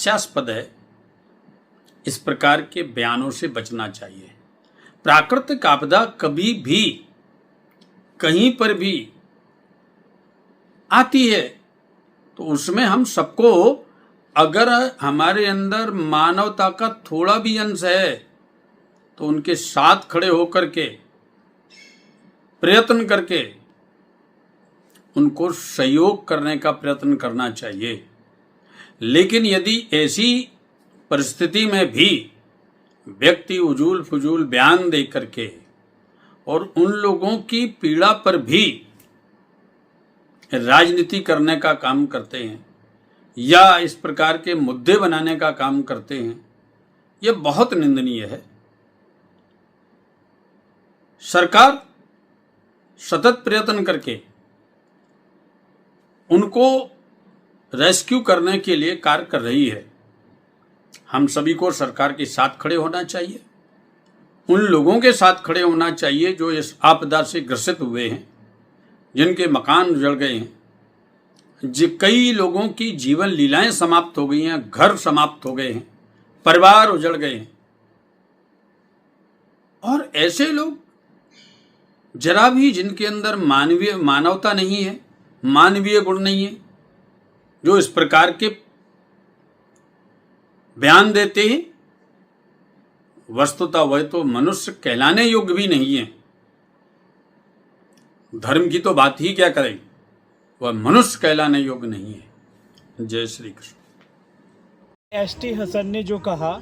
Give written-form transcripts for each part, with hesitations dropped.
हास्यास्पद है, इस प्रकार के बयानों से बचना चाहिए। प्राकृतिक आपदा कभी भी कहीं पर भी आती है तो उसमें हम सबको, अगर हमारे अंदर मानवता का थोड़ा भी अंश है तो उनके साथ खड़े होकर के प्रयत्न करके उनको सहयोग करने का प्रयत्न करना चाहिए। लेकिन यदि ऐसी परिस्थिति में भी व्यक्ति उजूल फजूल बयान दे करके और उन लोगों की पीड़ा पर भी राजनीति करने का काम करते हैं या इस प्रकार के मुद्दे बनाने का काम करते हैं, यह बहुत निंदनीय है। सरकार सतत प्रयत्न करके उनको रेस्क्यू करने के लिए कार्य कर रही है। हम सभी को सरकार के साथ खड़े होना चाहिए, उन लोगों के साथ खड़े होना चाहिए जो इस आपदा से ग्रसित हुए हैं, जिनके मकान उजड़ गए हैं, कई लोगों की जीवन लीलाएं समाप्त हो गई हैं, घर समाप्त हो गए हैं, परिवार उजड़ गए हैं। और ऐसे लोग जरा भी जिनके अंदर मानवता नहीं है, मानवीय गुण नहीं है, जो इस प्रकार के बयान देते हैं, वस्तुतः वह तो मनुष्य कहलाने योग्य भी नहीं है। धर्म की तो बात ही क्या करें, वह मनुष्य कहलाने योग्य नहीं है। जय श्री कृष्ण। एसटी हसन ने जो कहा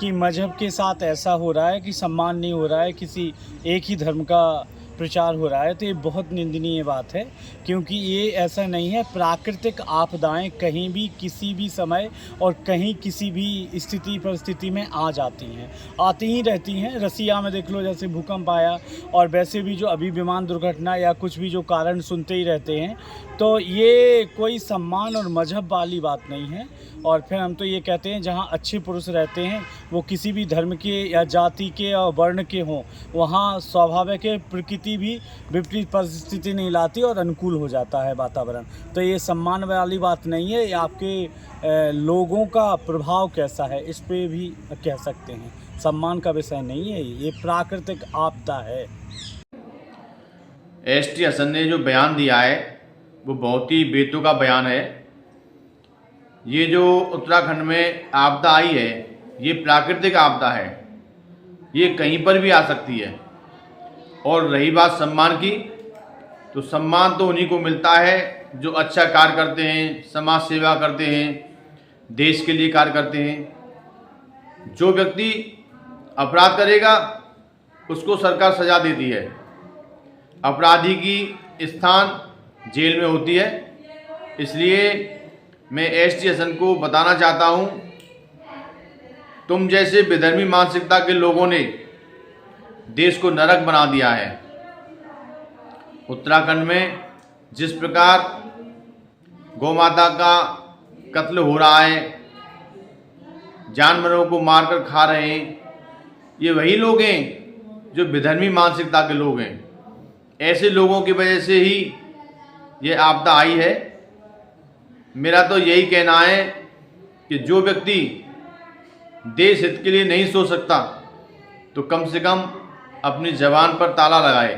कि मजहब के साथ ऐसा हो रहा है कि सम्मान नहीं हो रहा है, किसी एक ही धर्म का प्रचार हो रहा है, तो ये बहुत निंदनीय बात है। क्योंकि ये ऐसा नहीं है। प्राकृतिक आपदाएं कहीं भी किसी भी समय और कहीं किसी भी स्थिति परिस्थिति में आ जाती हैं, आती ही रहती हैं। रसिया में देख लो जैसे भूकंप आया, और वैसे भी जो अभी विमान दुर्घटना या कुछ भी जो कारण सुनते ही रहते हैं। तो ये कोई सम्मान और मजहब वाली बात नहीं है। और फिर हम तो ये कहते हैं जहाँ अच्छे पुरुष रहते हैं वो किसी भी धर्म के या जाति के या वर्ण के हों, वहाँ स्वाभाविक है प्रकृति भी विपरीत परिस्थिति नहीं लाती और अनुकूल हो जाता है वातावरण। तो ये सम्मान वाली बात नहीं है। ये आपके लोगों का प्रभाव कैसा है इस पे भी कह सकते हैं, सम्मान का विषय नहीं है, ये प्राकृतिक आपदा है। एसटी हसन ने जो बयान दिया है वो बहुत ही बेतुका बयान है। ये जो उत्तराखंड में आपदा आई है ये प्राकृतिक आपदा है, ये कहीं पर भी आ सकती है। और रही बात सम्मान की, तो सम्मान तो उन्हीं को मिलता है जो अच्छा कार्य करते हैं, समाज सेवा करते हैं, देश के लिए कार्य करते हैं। जो व्यक्ति अपराध करेगा उसको सरकार सजा देती है, अपराधी की स्थान जेल में होती है। इसलिए मैं एसटी हसन को बताना चाहता हूं, तुम जैसे विधर्मी मानसिकता के लोगों ने देश को नरक बना दिया है। उत्तराखंड में जिस प्रकार गौमाता का कत्ल हो रहा है, जानवरों को मारकर खा रहे हैं, ये वही लोग हैं जो विधर्मी मानसिकता के लोग हैं। ऐसे लोगों की वजह से ही ये आपदा आई है। मेरा तो यही कहना है कि जो व्यक्ति देश हित के लिए नहीं सोच सकता तो कम से कम अपनी ज़बान पर ताला लगाए।